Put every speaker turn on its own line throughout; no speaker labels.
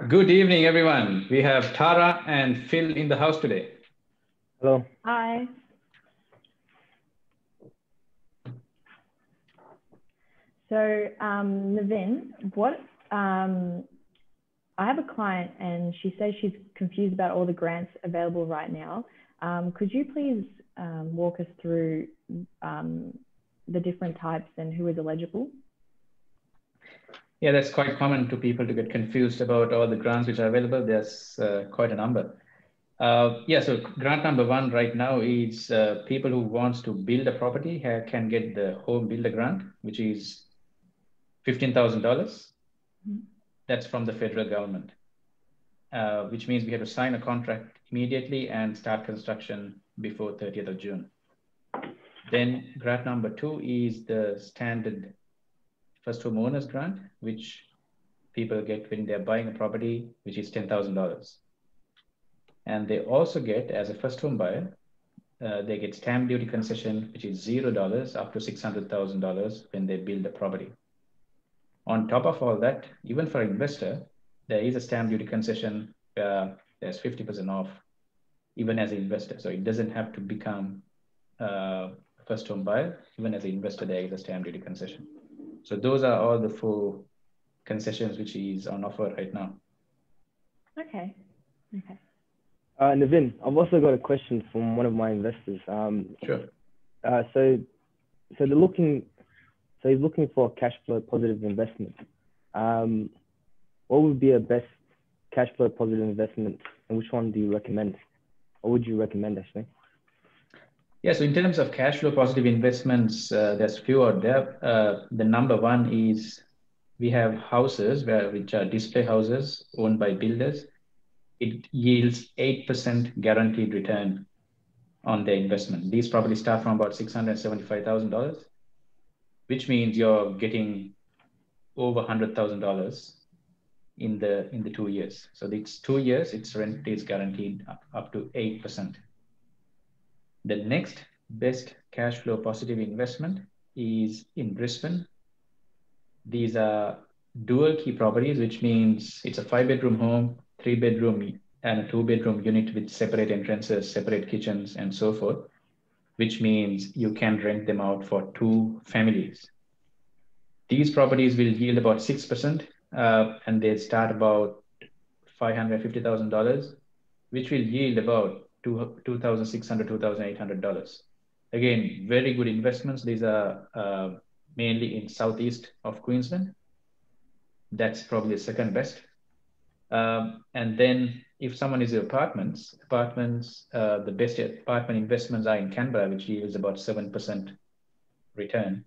Good evening, everyone. We have Tara and Phil in the house today.
Hello.
Hi. So, Navin, I have a client and she says she's confused about all the grants available right now. Could you please walk us through the different types and who is eligible?
Yeah, that's quite common to people to get confused about all the grants which are available. There's quite a number. So grant number one right now is people who wants to build a property can get the home builder grant, which is $15,000. Mm-hmm. That's from the federal government, which means we have to sign a contract immediately and start construction before 30th of June. Then grant number two is the standard first home owners grant, which people get when they're buying a property, which is $10,000. And they also get, as a first home buyer, they get stamp duty concession, which is $0 up to $600,000 when they build a property. On top of all that, even for an investor, there is a stamp duty concession where there's 50% off, even as an investor. So it doesn't have to become a first home buyer. Even as an investor, there is a stamp duty concession. So those are all the four concessions which is on offer right now.
Okay.
Navin, I've also got a question from one of my investors.
Sure.
So he's looking for a cash flow positive investment. What would be a best cash flow positive investment, and which one do you recommend? Or would you recommend, actually?
Yeah, so in terms of cash flow positive investments, there's few out there. The number one is we have houses which are display houses owned by builders. It yields 8% guaranteed return on their investment. These properties start from about $675,000, which means you're getting over $100,000 in the 2 years. So it's 2 years, its rent is guaranteed up to 8%. The next best cash flow positive investment is in Brisbane. These are dual key properties, which means it's a 5-bedroom home, 3-bedroom and a 2-bedroom unit with separate entrances, separate kitchens, and so forth, which means you can rent them out for 2 families. These properties will yield about 6%, and they start about $550,000, which will yield about $2,600, $2,800. Again, very good investments. These are mainly in southeast of Queensland. That's probably the second best. And then if someone is in apartments, the best apartment investments are in Canberra, which yields about 7% return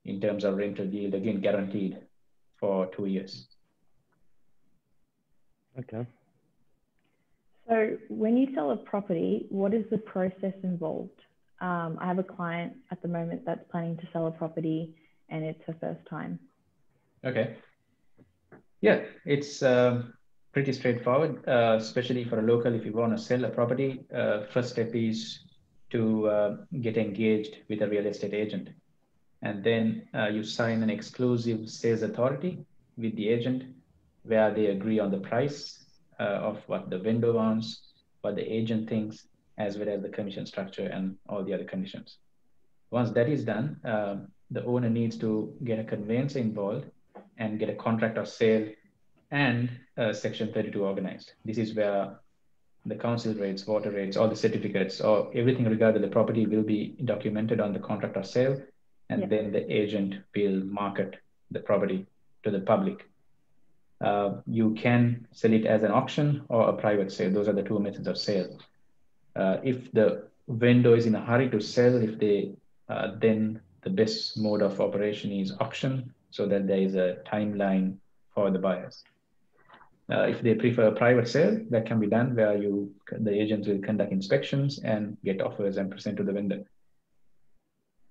in terms of rental yield, again, guaranteed for 2 years.
Okay.
So when you sell a property, what is the process involved? I have a client at the moment that's planning to sell a property and it's her first time.
Okay. Yeah, it's pretty straightforward, especially for a local. If you want to sell a property, first step is to get engaged with a real estate agent. And then you sign an exclusive sales authority with the agent where they agree on the price of what the vendor wants, what the agent thinks, as well as the commission structure and all the other conditions. Once that is done, the owner needs to get a conveyancer involved and get a contract of sale and Section 32 organized. This is where the council rates, water rates, all the certificates, or everything regarding the property will be documented on the contract of sale, and then the agent will market the property to the public. You can sell it as an auction or a private sale. Those are the 2 methods of sale. If the vendor is in a hurry to sell, then the best mode of operation is auction, so that there is a timeline for the buyers. If they prefer a private sale, that can be done where the agents will conduct inspections and get offers and present to the vendor.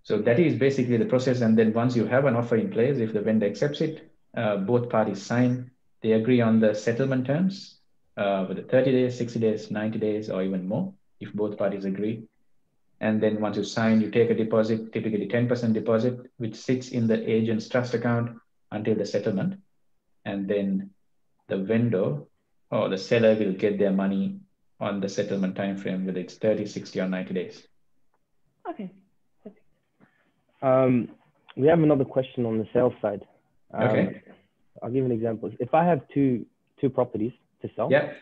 So that is basically the process. And then once you have an offer in place, if the vendor accepts it, both parties sign, they agree on the settlement terms, whether 30 days, 60 days, 90 days, or even more, if both parties agree. And then once you sign, you take a deposit, typically 10% deposit, which sits in the agent's trust account until the settlement. And then the vendor or the seller will get their money on the settlement time frame, whether it's 30, 60, or 90 days.
Okay.
We have another question on the sales side.
Okay.
I'll give an example. If I have two properties to sell,
Yeah.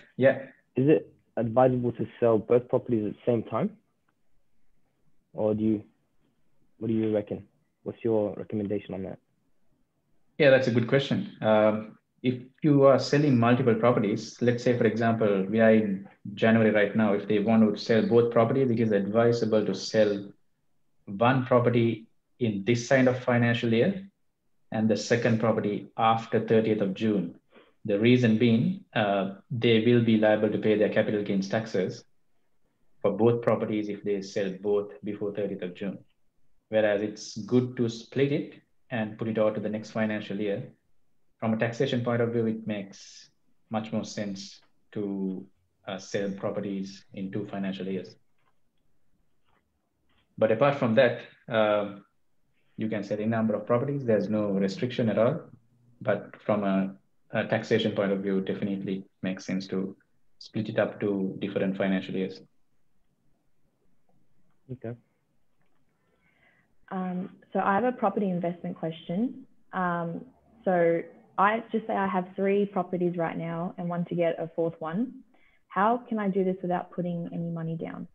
is it advisable to sell both properties at the same time? Or what do you reckon? What's your recommendation on that?
Yeah, that's a good question. If you are selling multiple properties, let's say, for example, we are in January right now. If they want to sell both properties, it is advisable to sell one property in this side of financial year and the second property after 30th of June. The reason being, they will be liable to pay their capital gains taxes for both properties if they sell both before 30th of June. Whereas it's good to split it and put it out to the next financial year. From a taxation point of view, it makes much more sense to sell properties in 2 financial years. But apart from that, you can sell a number of properties. There's no restriction at all. But from a taxation point of view, definitely makes sense to split it up to different financial years.
Okay.
So I have a property investment question. So I just say I have 3 properties right now and want to get a 4th one. How can I do this without putting any money down?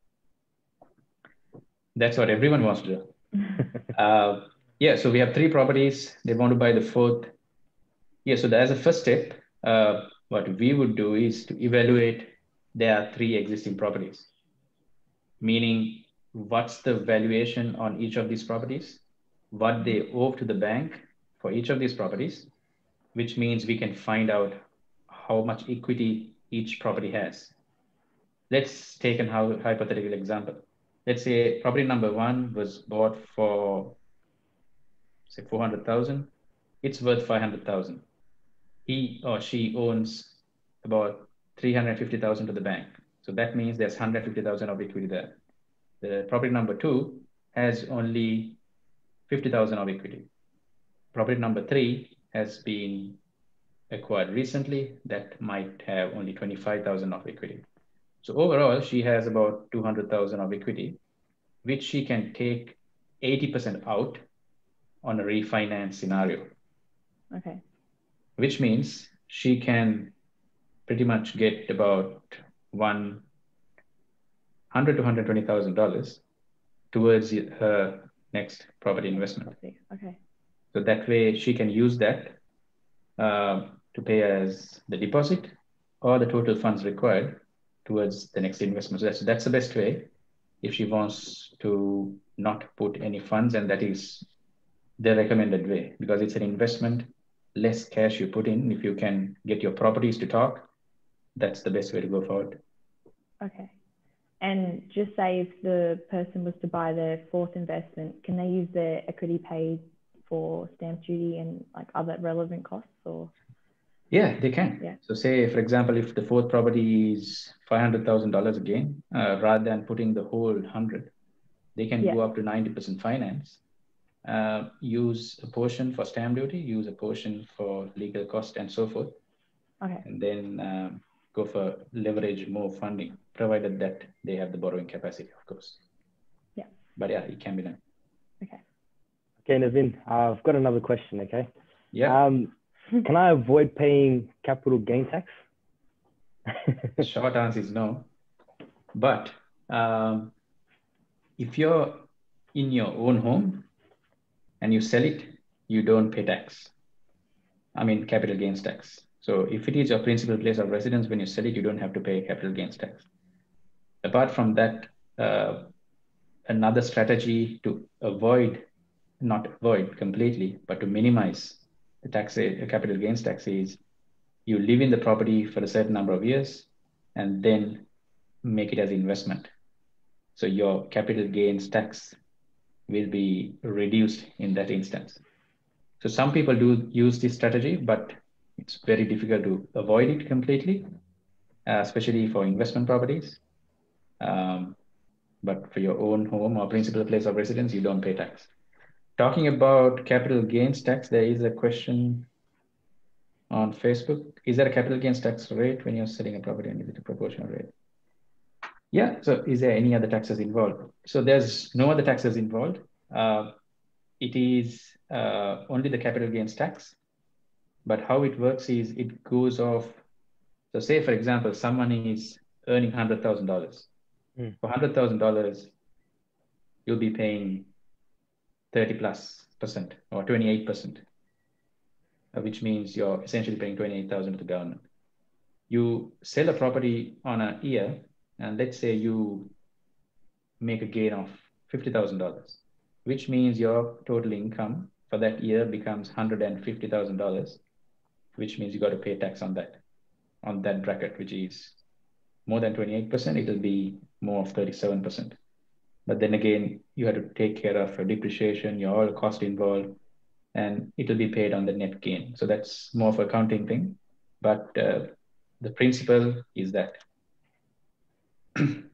That's what everyone wants to do. Yeah, so we have 3 properties. They want to buy the 4th. Yeah, so as a first step, what we would do is to evaluate their 3 existing properties, meaning what's the valuation on each of these properties, what they owe to the bank for each of these properties, which means we can find out how much equity each property has. Let's take a hypothetical example. Let's say property number 1 was bought for, say, 400,000. It's worth 500,000. He or she owns about 350,000 to the bank. So that means there's 150,000 of equity there. The property number 2 has only 50,000 of equity. Property number 3 has been acquired recently. That might have only 25,000 of equity. So overall, she has about 200,000 of equity, which she can take 80% out on a refinance scenario.
Okay.
Which means she can pretty much get about $100,000 to $120,000 towards her next property investment.
Okay.
So that way she can use that to pay as the deposit or the total funds required towards the next investment. So that's the best way if she wants to not put any funds, and that is the recommended way, because it's an investment, less cash you put in. If you can get your properties to talk, that's the best way to go forward.
Okay. And just say if the person was to buy their 4th investment, can they use their equity paid for stamp duty and like other relevant costs, or?
Yeah, they can.
Yeah.
So say, for example, if the 4th property is $500,000 again, rather than putting the whole 100, they can go up to 90% finance, use a portion for stamp duty, use a portion for legal cost and so forth.
Okay.
And then go for leverage more funding, provided that they have the borrowing capacity, of course.
Yeah.
But yeah, it can be done.
Okay.
Okay, Navin, I've got another question, okay?
Yeah.
Can I avoid paying capital gain tax?
The short answer is no. But if you're in your own home and you sell it, you don't pay tax. I mean, capital gains tax. So if it is your principal place of residence, when you sell it, you don't have to pay capital gains tax. Apart from that, another strategy to not avoid completely, but to minimize the capital gains tax is you live in the property for a certain number of years and then make it as investment. So your capital gains tax will be reduced in that instance. So some people do use this strategy, but it's very difficult to avoid it completely, especially for investment properties. But for your own home or principal place of residence, you don't pay tax. Talking about capital gains tax, there is a question on Facebook. Is there a capital gains tax rate when you're selling a property, and is it a proportional rate? Yeah. So is there any other taxes involved? So there's no other taxes involved. It is only the capital gains tax. But how it works is it goes off. So say, for example, someone is earning $100,000. For $100,000, you'll be paying 30+% or 28%, which means you're essentially paying 28,000 to the government. You sell a property on a year, and let's say you make a gain of $50,000, which means your total income for that year becomes $150,000, which means you got to pay tax on that bracket, which is more than 28%. It'll be more of 37%. But then again, you have to take care of your depreciation, your all cost involved, and it'll be paid on the net gain. So that's more of an accounting thing. But the principle is that.
Okay.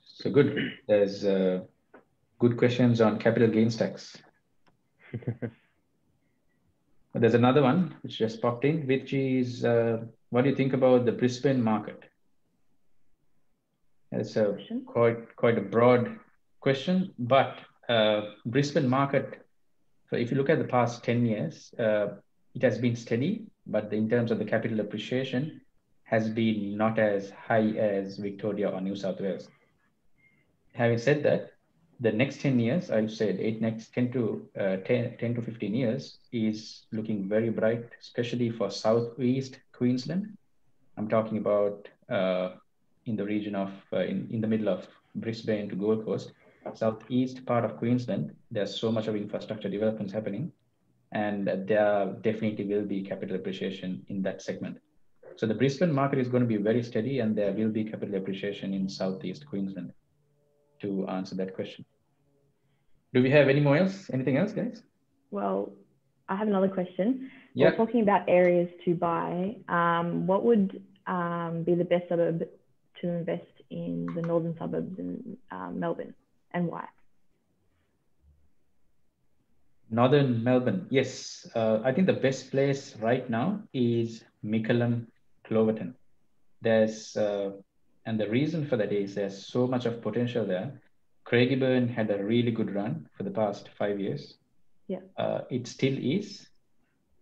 So good. There's good questions on capital gains tax. But there's another one which just popped in, which is what do you think about the Brisbane market? It's a quite a broad question, but Brisbane market. So if you look at the past 10 years, it has been steady, but in terms of the capital appreciation, has been not as high as Victoria or New South Wales. Having said that, the next 10 years, I've said next 10 to 15 years is looking very bright, especially for Southeast Queensland. I'm talking about in the region of, in the middle of Brisbane to Gold Coast, southeast part of Queensland. There's so much of infrastructure developments happening, and there definitely will be capital appreciation in that segment. So the Brisbane market is going to be very steady, and there will be capital appreciation in southeast Queensland. To answer that question. Do we have anything else, guys?
Well, I have another question.
Yeah.
We're talking about areas to buy. What would be the best suburb to invest in the northern suburbs in Melbourne, and why?
Northern Melbourne, yes. I think the best place right now is Mickleham, Cloverton. There's and the reason for that is there's so much of potential there. Craigieburn had a really good run for the past 5 years.
Yeah.
It still is,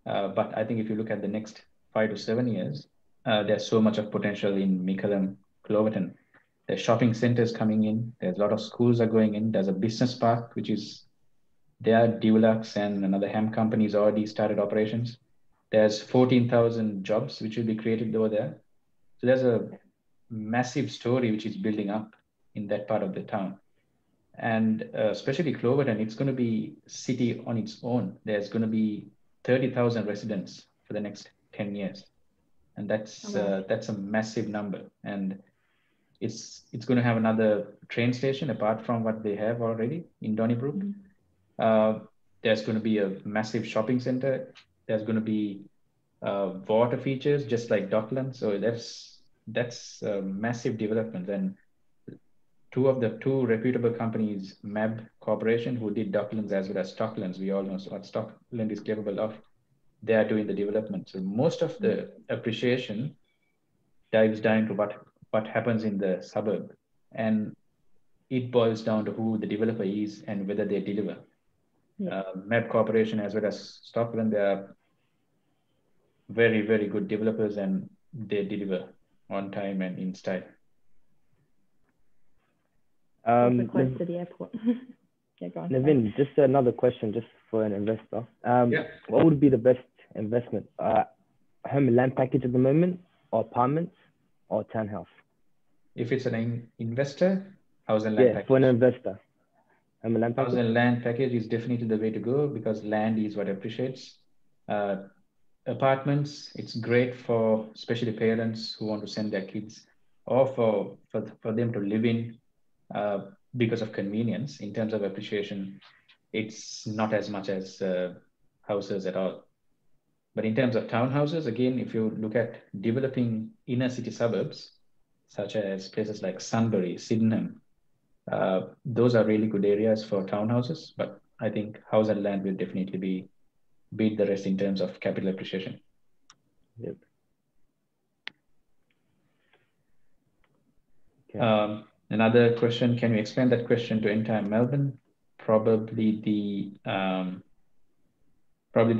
but I think if you look at the next 5 to 7 years, there's so much of potential in Mickleham, Cloverton. There's shopping centers coming in. There's a lot of schools are going in. There's a business park, which is there. Dulux and another ham companies already started operations. There's 14,000 jobs which will be created over there. So there's a massive story which is building up in that part of the town. And especially Cloverton, it's going to be city on its own. There's going to be 30,000 residents for the next 10 years. And that's a massive number. And it's going to have another train station apart from what they have already in Donnybrook. Mm-hmm. There's going to be a massive shopping center. There's going to be water features just like Docklands. So that's a massive development. And two reputable companies, MAB Corporation, who did Docklands as well as Stocklands, we all know what Stockland is capable of. They are doing the development. So most of the appreciation dives down to what happens in the suburb, and it boils down to who the developer is and whether they deliver. MAB Corporation as well as Stockland, they are very, very good developers, and they deliver on time and in style.
Also close to the airport. Yeah, go on.
Navin, just another question, just for an investor. What would be the best investment? Home and land package at the moment, or apartments, or townhouse?
If it's an investor, house and land package.
For an investor. Home and land package?
House and land package is definitely the way to go because land is what appreciates. Apartments, it's great for especially parents who want to send their kids, or for them to live in. Because of convenience in terms of appreciation, it's not as much as houses at all. But in terms of townhouses, again, if you look at developing inner city suburbs, such as places like Sunbury, Sydenham, those are really good areas for townhouses. But I think house and land will definitely be beat the rest in terms of capital appreciation.
Yep. Okay.
Another question, can you expand that question to entire Melbourne? Probably they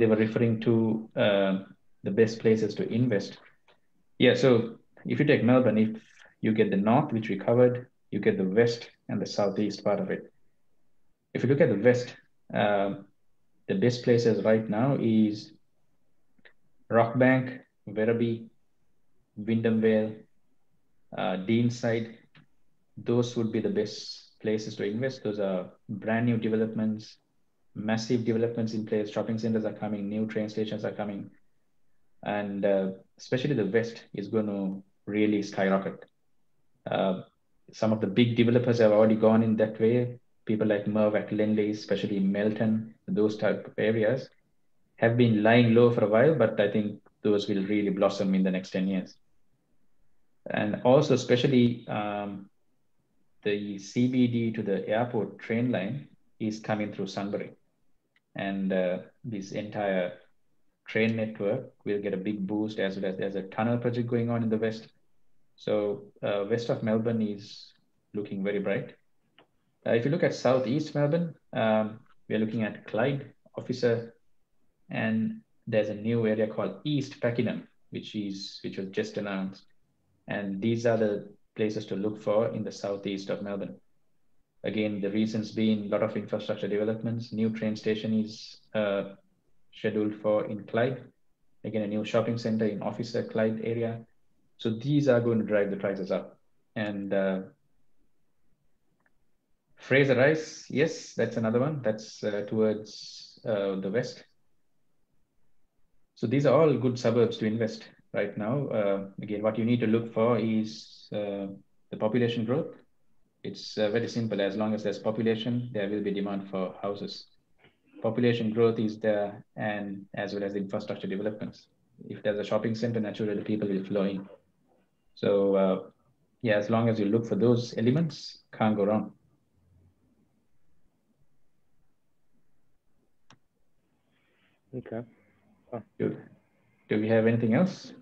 were referring to the best places to invest. Yeah, so if you take Melbourne, if you get the north, which we covered, you get the west and the southeast part of it. If you look at the west, the best places right now is Rockbank, Werribee, Wyndham Vale, Deanside. Those would be the best places to invest. Those are brand new developments, massive developments in place. Shopping centers are coming, new train stations are coming, and especially the west is going to really skyrocket. Some of the big developers have already gone in that way. People like Mervac, Lendlease, especially Melton, those type of areas have been lying low for a while, but I think those will really blossom in the next 10 years. And also, especially the CBD to the airport train line is coming through Sunbury. And this entire train network will get a big boost, as well as there's a tunnel project going on in the west. So west of Melbourne is looking very bright. If you look at southeast Melbourne, we're looking at Clyde, Officer, and there's a new area called East Pakenham, which was just announced. And these are the places to look for in the southeast of Melbourne. Again, the reasons being a lot of infrastructure developments. New train station is scheduled for in Clyde. Again, a new shopping center in Officer Clyde area. So these are going to drive the prices up. And Fraser Rise, yes, that's another one. That's towards the west. So these are all good suburbs to invest right now. Again, what you need to look for is the population growth. It's very simple. As long as there's population, there will be demand for houses. Population growth is there, and as well as the infrastructure developments. If there's a shopping center, naturally people will flow in. So yeah, as long as you look for those elements, can't go wrong.
Okay. Oh.
Do we have anything else?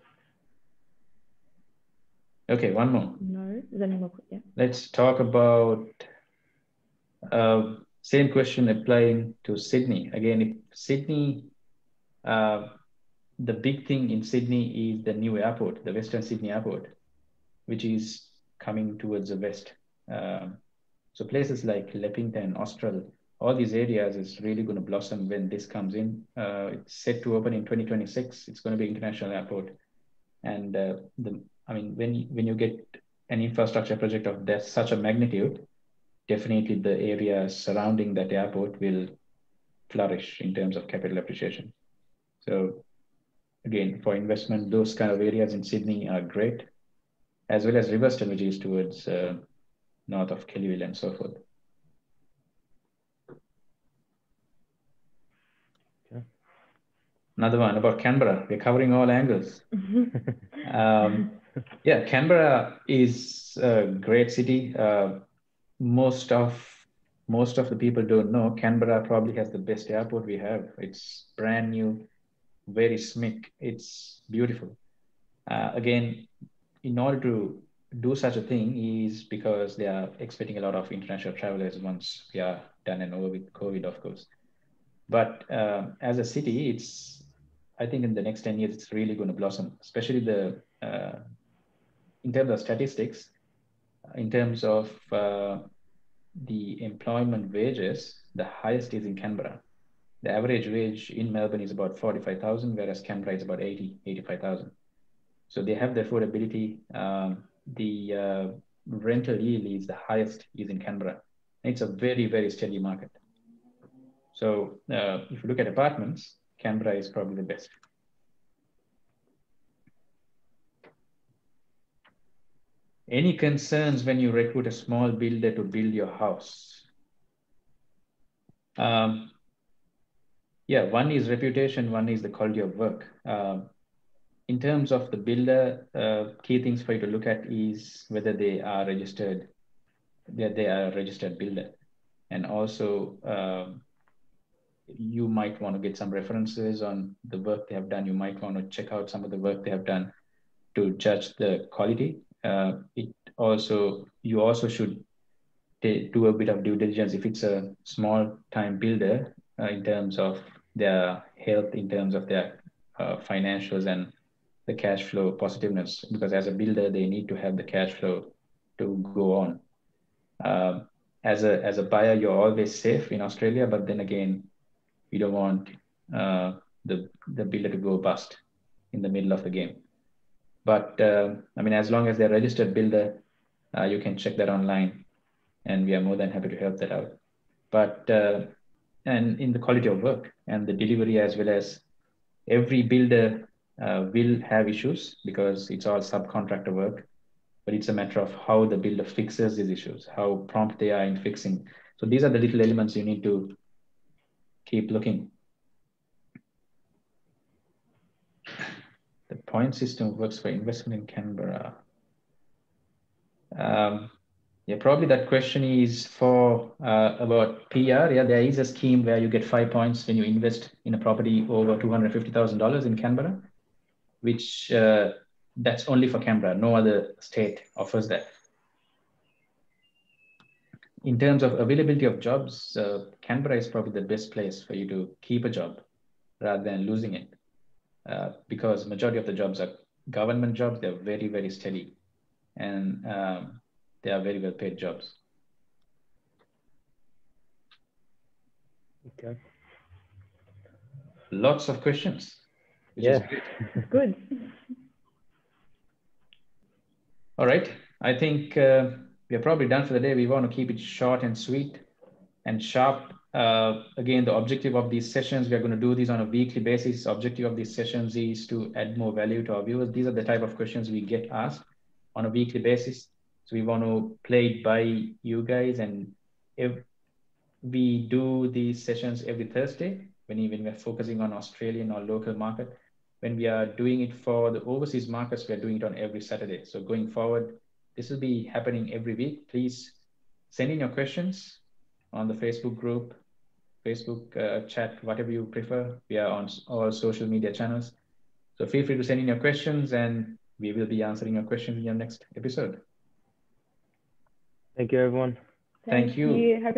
Okay, one more.
No, is there any more? Yeah.
Let's talk about same question applying to Sydney. Again, if Sydney, the big thing in Sydney is the new airport, the Western Sydney Airport, which is coming towards the west. So places like Leppington, Austral, all these areas is really going to blossom when this comes in. It's set to open in 2026. It's going to be international airport. And when you get an infrastructure project of that such a magnitude, definitely the areas surrounding that airport will flourish in terms of capital appreciation. So again, for investment, those kind of areas in Sydney are great, as well as Riverstone, which is towards north of Kellyville and so forth.
Okay.
Another one about Canberra. We're covering all angles. Yeah, Canberra is a great city. Most of the people don't know Canberra probably has the best airport we have. It's brand new, very smick. It's beautiful. Again, in order to do such a thing is because they are expecting a lot of international travelers once we are done and over with COVID, of course. But as a city, I think in the next 10 years, it's really going to blossom, especially in terms of statistics, in terms of the employment wages, the highest is in Canberra. The average wage in Melbourne is about 45,000, whereas Canberra is about 85,000. So they have the affordability. The rental yield is the highest is in Canberra. It's a very, very steady market. So if you look at apartments, Canberra is probably the best. Any concerns when you recruit a small builder to build your house? Yeah, one is reputation, one is the quality of work. In terms of the builder, key things for you to look at is whether they are registered, that they are a registered builder. And also, if they are a registered builder, you might want to get some references on the work they have done. You might want to check out some of the work they have done to judge the quality. You also should do a bit of due diligence if it's a small time builder in terms of their health, in terms of their financials and the cash flow positiveness, because as a builder, they need to have the cash flow to go on. As a buyer, you're always safe in Australia, but then again, you don't want the builder to go bust in the middle of the game. But I mean, as long as they're registered builder, you can check that online, and we are more than happy to help that out. But and in the quality of work and the delivery, as well as every builder will have issues because it's all subcontractor work, but it's a matter of how the builder fixes these issues, how prompt they are in fixing. So these are the little elements you need to keep looking. The point system works for investment in Canberra. Yeah, probably that question is for about PR. Yeah, there is a scheme where you get 5 points when you invest in a property over $250,000 in Canberra, which that's only for Canberra. No other state offers that. In terms of availability of jobs, Canberra is probably the best place for you to keep a job rather than losing it, because majority of the jobs are government jobs. They're very, very steady, and they are very well paid jobs.
Okay.
Lots of questions. Which
Yeah.
is great.
Good.
All right. I think we are probably done for the day. We want to keep it short and sweet and sharp. Again, the objective of these sessions, we are going to do these on a weekly basis. The objective of these sessions is to add more value to our viewers. These are the type of questions we get asked on a weekly basis. So we want to play it by you guys. And if we do these sessions every Thursday, when we're focusing on Australian or local market, when we are doing it for the overseas markets, we are doing it on every Saturday. So going forward, this will be happening every week. Please send in your questions on the Facebook group, Facebook chat, whatever you prefer. We are on all social media channels. So feel free to send in your questions, and we will be answering your questions in your next episode.
Thank you, everyone.
Thank you.
Have